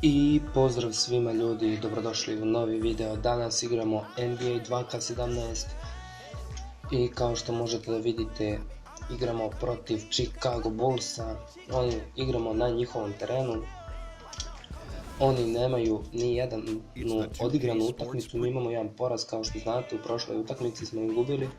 I pozdrav svima ljudi, dobrodošli u novi video. Danas igramo NBA 2K17 i kao što možete da vidite igramo protiv Chicago Bullsa. Igramo na njihovom terenu. Oni nemaju ni jednu odigranu utakmicu, mi imamo jedan poraz kao što znate, u prošloj utakmici smo izgubili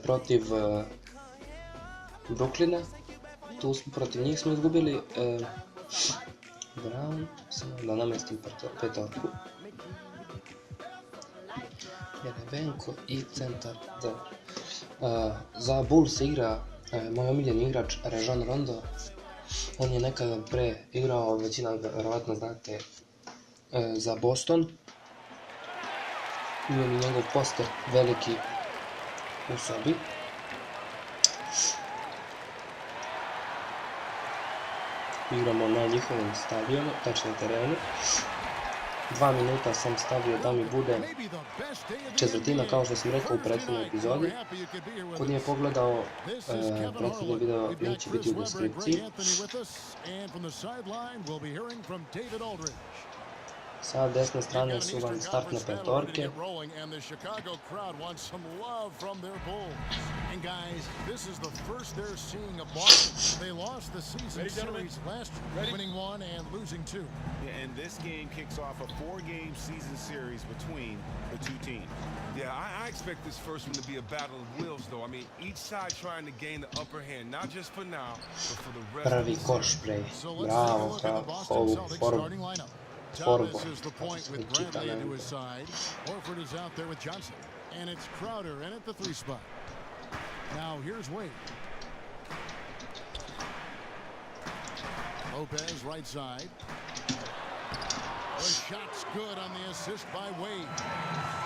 protiv Brooklyna. Tu smo protiv njih smo izgubili. Brown, samo da namestim petorku. Jerebenko i centar. Za Bulls igra moj omiljeni igrač Rajon Rondo. On je nekada pre igrao, većina verovatno znate, za Boston. Imam i njegov poster veliki u sobi. Igramo na njihovom stadionu, tačno terenu. 2 minuta sam stavio da mi bude četvrtina, kao što sam rekao u prethodnoj epizodi. Ko nije pogledao prethodni video, link će biti u deskripciji. Sa desne strane su vam startne petorke. And this game kicks off a 4-game season series between the two teams. Yeah, I expect this first one to be a battle of wills, though. I mean, each side trying to gain the upper hand, not just for now, but for the rest of the Prvi koš play. Bravo, ovu formu. This is the point with Bradley into his side. Horford is out there with Johnson. And it's Crowder in at the 3 spot. Now here's Wade. Lopez right side. The shot's good on the assist by Wade.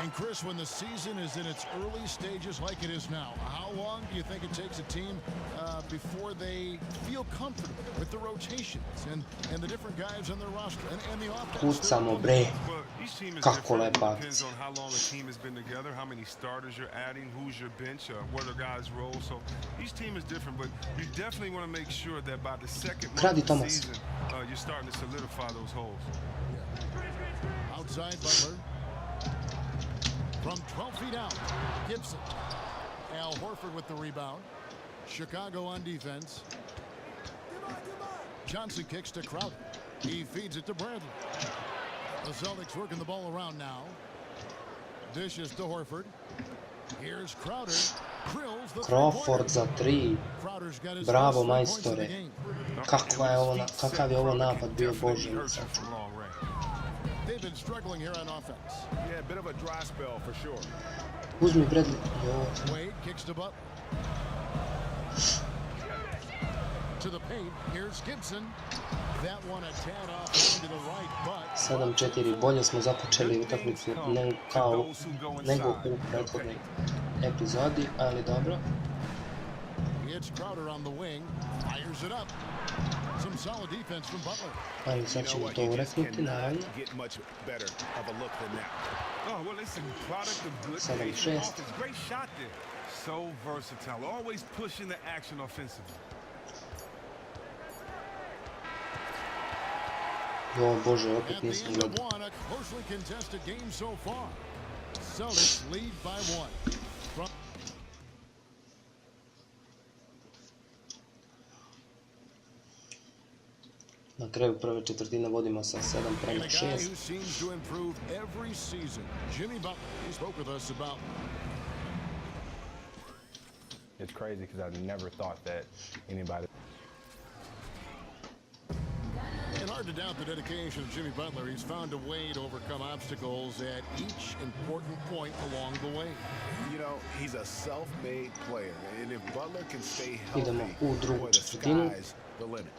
And Chris, when the season is in its early stages like it is now, how long do you think it takes a team before they feel comfortable with the rotations and the different guys on their roster and the offense? Kucamo bre, kako lepa Depends on how long a team has been together, how many starters you're adding, who's your bench, what are guys' roles. So each team is different, but you definitely want to make sure that by the second month of the season, you're starting to solidify those holes. Outside Butler. From 12 feet out, Gibson. Al Horford with the rebound. Chicago on defense. Johnson kicks to Crowder. He feeds it to Bradley. The Celtics working the ball around now. Dishes to Horford. Here's Crowder. Crawford za 3. Bravo majstore. Kakav je ovo napad bio, Bože. They've been struggling here on offense. Yeah, a bit of a dry spell for sure. Uzmi Bradley. Wade kicks to Butler. To the paint. Here's Gibson. That one a tad off to the right, but 7-4. Bolje smo započeli utakmicu nego u prethodnoj epizodi, ali dobro. It's Crowder on the wing. Fires it up. Some solid defense from Butler. Ali sad ćemo to ureknuti, naravno. 7-6. So versatile, always pushing the action offensively. Jo, Bože, opet nisam gledao. A closely contested game so far. Celtics lead by 1. Na kraju prve četvrtine vodimo sa 7-6. It's crazy because I never thought that anybody. And hard to doubt the dedication of Jimmy Butler. He's found a way to overcome obstacles at each important point along the way. You know, he's a self-made player, and if Butler can stay healthy, boy, the sky's the limit.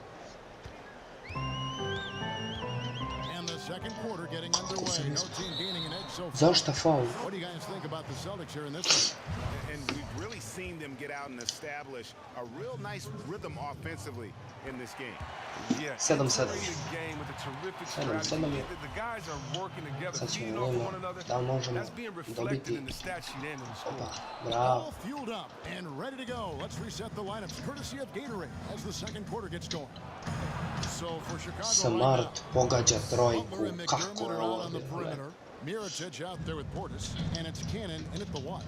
second quarter getting underway. No team gaining an edge so far. Zašto faul? What do you guys think about the Celtics here in this one? And we've really seen them get out and establish a real nice rhythm offensively in this game. 7-7. 7-7 je. Sad ćemo vidimo da li možemo dobiti. Opa, bravo. All fueled up and ready to go. Let's reset the lineups courtesy of Gatorade as the second quarter gets going. So for Chicago, Smart pogađa trojku. Kako je ovo? Mirotic out there with Portis, and it's Cannon in at the one.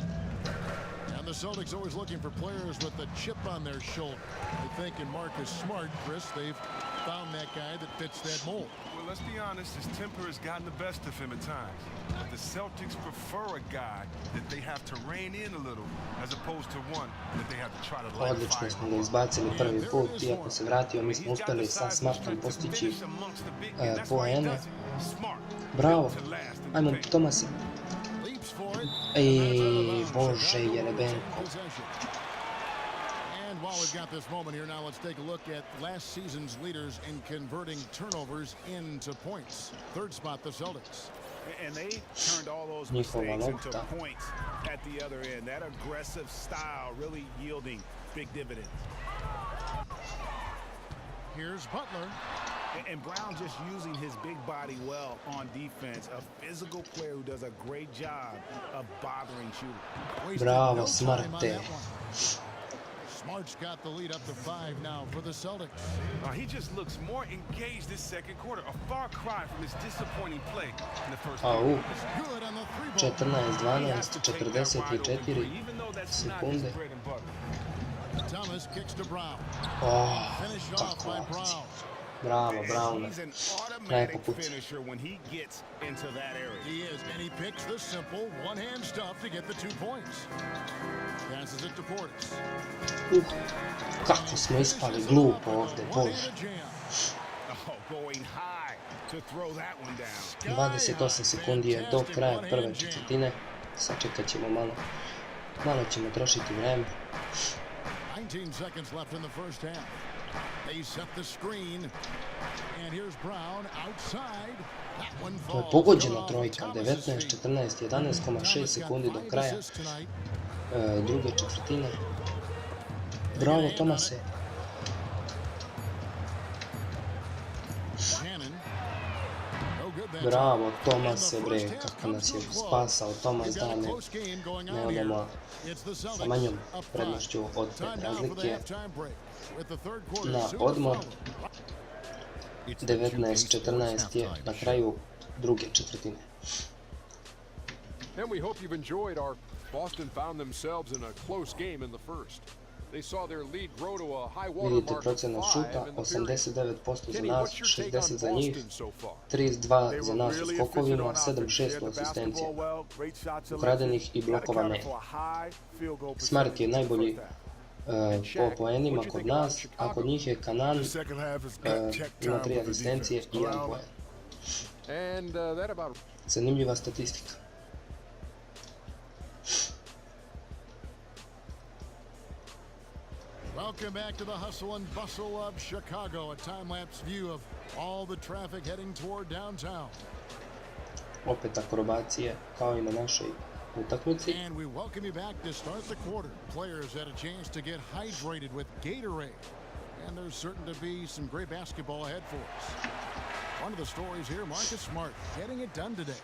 And the Celtics always looking for players with a chip on their shoulder. I think in Marcus Smart, Chris, they've found that guy that fits that mold. Well, let's be honest, his temper has gotten the best of him at times. But the Celtics prefer a guy that they have to rein in a little, as opposed to one that they have to try to light fire. Odlično smo ga izbacili prvi put, iako se vratio, mi smo uspjeli sa Smartom postići poene. Bravo, ajmo Tomase. Ej, Bože, Jerebenko. And while we've got this moment here, now let's take a look at last season's leaders in converting turnovers into points. Third spot, the Celtics. And they turned all those mistakes into points at the other end. That aggressive style really yielding big dividends. Here's Butler. And Brown just using his big body well on defense. A physical player who does a great job of bothering shooters. Bravo, Smarte. Smart's got the lead up to 5 now for the Celtics. He just looks more engaged this second quarter. A far cry from his disappointing play in the first quarter. 14-12, 44 sekunde. Thomas kicks to Brown. Oh, kako akcija. Bravo, Brown. Lepo kuci. He is, and he picks the simple one-hand stuff to get the 2 points. Passes it to Portis. Kako smo ispali glupo ovdje, Bože. 28 sekundi je do kraja prve četvrtine. Sačekat ćemo malo. Malo ćemo trošiti vreme. 19 seconds left in the first half. They set the screen. And here's Brown outside. That one falls. To je pogođena trojka. 19-14, 11,6 sekundi do kraja druge četvrtine. Bravo, Tomase. Bravo, Tomase, bre, kako nas je spasao Tomas da ne odemo sa manjom prednošću od 5 razlike na odmor. 19-14 je na kraju druge četvrtine. And we hope you've enjoyed our Boston found themselves in a close game in the first. They saw their lead grow to a high water Vidite mark procenat of 5 šuta, in the period. 89% za nas, 60 za njih, 32 za nas u skokovima, 7-6 u asistencijama, ukradenih i blokova ne. Smart je najbolji po poenima kod nas, a kod njih je Kanan, ima 3 asistencije i 1 poen. Zanimljiva statistika. Welcome back to the hustle and bustle of Chicago, a time-lapse view of all the traffic heading toward downtown. Opet akrobacije, kao i na našoj utakmici. And we welcome you back to start the quarter. Players had a chance to get hydrated with Gatorade. And there's certain to be some great basketball ahead for us. One of the stories here, Marcus Smart getting it done today.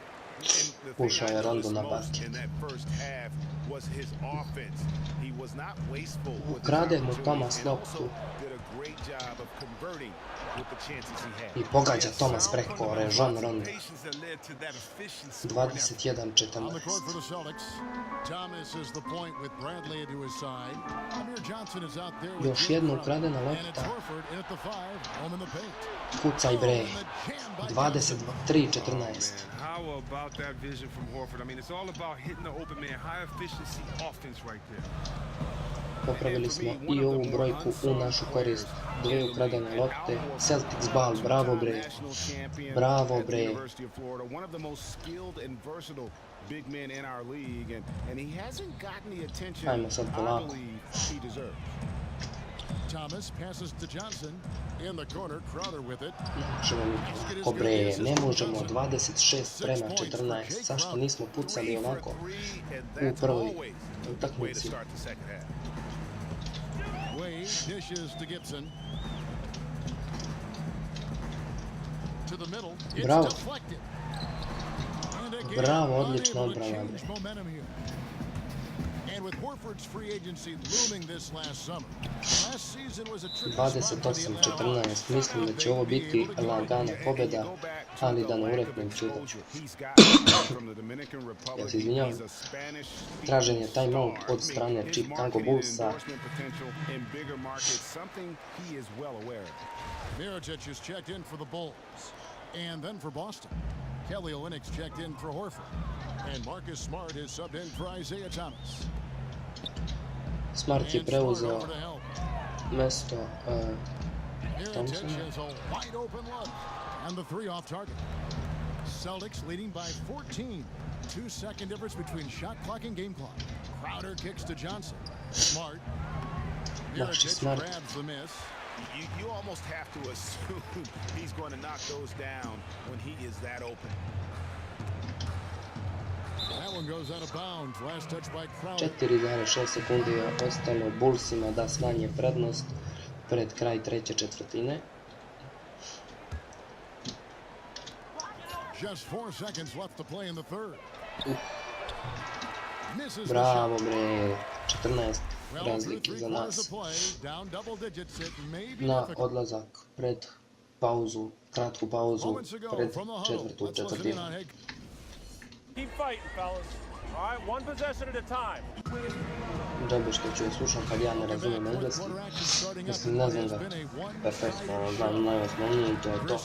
Ušao je Rondo na basket. Ukrade mu Tomas loptu i pogađa Tomas preko režon Ronda. 21-14. Još jedna ukradena lopta. Kucaj bre. 23-14. How about that vision from Horford? I mean, it's all about hitting the open man, high efficiency offense right there. Popravili smo i ovu brojku u našu korist. 2 ukradene lopte. Celtics ball, bravo bre. Bravo bre. Ajmo sad polako. Thomas passes to Johnson. In the corner, Crowder with it. Ako bre, ne možemo 26-14, zašto nismo pucali ovako u prvoj utakmici? Wade dishes to Gibson. To the middle. Bravo. It's deflected. And again, Bravo, odlična unable to odbrana. change momentum here. And with Horford's free agency looming this last summer, last season was a tricky spot for the 28-14, mislim da će ovo biti lagana pobjeda, ali da ne ureknem čudaću. Ja se izvinjavam. Tražen je timeout od strane Chicago Bullsa. Mirotic is checked in for the Bulls. And then for Boston, Kelly Olynyk checked in for Horford. And Marcus Smart is subbed in for Isaiah Thomas. Smart je preuzeo mesto Thompsona. Has a wide open look. And the three off target. Celtics leading by 14. 2-second difference between shot clock and game clock. Crowder kicks to Johnson. Smart. Mirotic grabs the miss. You almost have to assume he's going to knock those down when he is that open. That one goes out of bounds. Last touch by Crowder. 4,6 sekundi je ostalo Bullsima da smanje prednost pred kraj treće četvrtine. Just 4 seconds left to play in the third. Bravo bre, 14 razlike za nas. Na odlazak pred pauzu, kratku pauzu pred četvrtu četvrtinu. Keep fighting, fellas. All right, one possession at a time. Dobro što ću je slušam kad ja ne razumijem engleski. Mislim, ne znam ga perfektno, znam najosnovnije i to je to.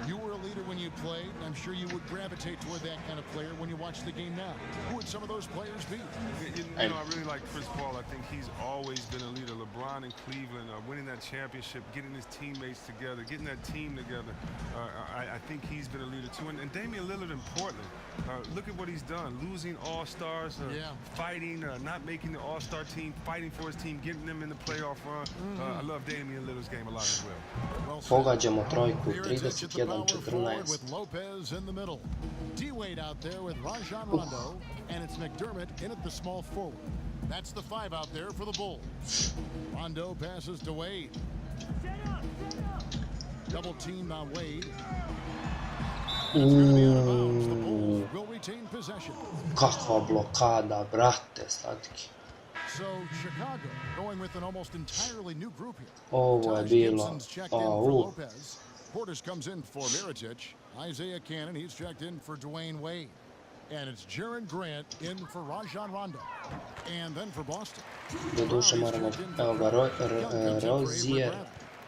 You were a leader when you played, and I'm sure you would gravitate toward that kind of player when you watch the game now. Who would some of those players be? You know, I really like Chris Paul. I think he's always been a leader. LeBron in Cleveland, winning that championship, getting his teammates together, getting that team together. I think he's been a leader too. And Damian Lillard in Portland. Look at what he's done. Losing all-stars, fighting, not making the all-star team, fighting for his team, getting them in the playoff run. I love Damian Lillard's game a lot as well. Pogađamo trojku, 31-14. With Lopez in the middle. D-Wade out there with Rajon Rondo, and it's McDermott in at the small forward. That's the five out there for the Bulls. Rondo passes to Wade. Double team on Wade. Will retain possession. Kakva blokada, brate, slatki. So Chicago going with an almost entirely new group here. Ovo je bilo, Portis comes in for Mirotic. Isaiah Cannon, he's checked in for Dwayne Wade. And it's Jaren Grant in for Rajon Rondo. And then for Boston. Doduše moramo, evo ga, Rozier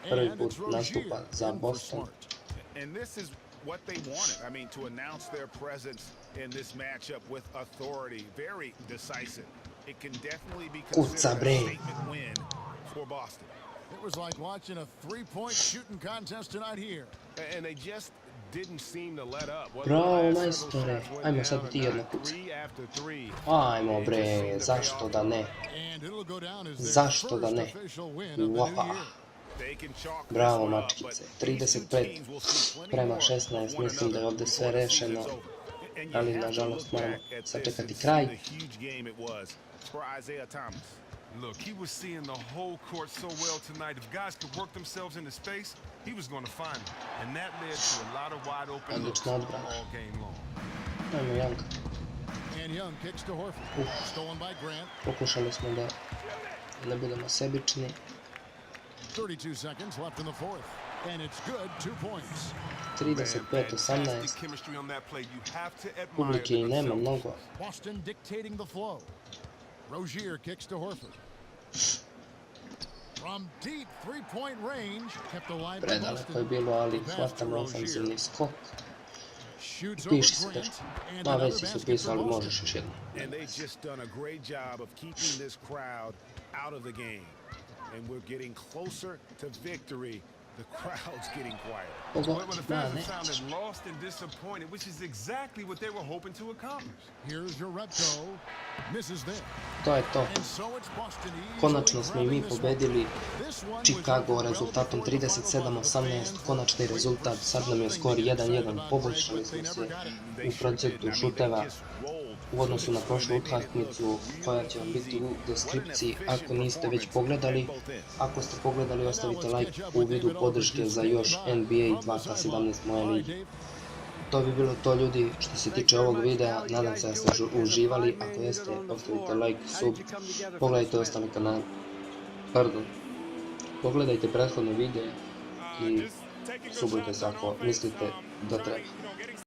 prvi put nastupa za Boston. And this is what they wanted. I mean, to announce their presence in this matchup with authority, very decisive. It can definitely be considered a statement win for Boston. It was like watching a three-point shooting contest tonight here. And they just didn't seem to let up. Bravo, majstore. Ajmo sad ti jedno kuca. Ajmo bre, zašto da ne? Zašto da ne? Uapa. Bravo, mačkice. 35-16, mislim da je ovdje sve rešeno. Ali, nažalost, moramo sačekati kraj. Look, he was seeing the whole court so well tonight. If guys could work themselves into space, he was going to find them. And that led to a lot of wide open looks all game long. Ajmo, Young. And Young kicks to Horford. Stolen by Grant. Pokušali smo da ne budemo sebični. 32 seconds left in the fourth. And it's good, 2 points. 35-18. Publike i nema mnogo. Boston dictating the flow. Rozier kicks to Horford. From deep three-point range, kept alive by Boston. Predaleko je bilo, ali hvatamo ofenzivni skok. Piši se teško. Ma već si se upisao, ali možeš još jedno. And they've just done a great job of keeping this crowd out of the game. And we're getting closer to victory The crowd's getting quiet. Well, Pogodio, the ma fans have ne. sounded lost and disappointed, which is exactly what they were hoping to accomplish. Here's your Repko. Misses there. To je to. And so it's Boston easily Konačno smo i mi grabbing this one. pobedili This one was Chicago over well rezultatom before the final buzzer. 37-18, konačni rezultat, sad nam je skor 1-1, poboljšali smo se u procentu šuteva u odnosu na prošlu utakmicu koja će vam biti u deskripciji ako niste već pogledali. Ako ste pogledali, ostavite like u vidu podrške za još NBA 2K17 moje ligi. To bi bilo to, ljudi, što se tiče ovog videa. Nadam se da ste uživali. Ako jeste, ostavite like, sub, pogledajte ostale kanale. Pogledajte prethodne videe i subujte se ako mislite da treba.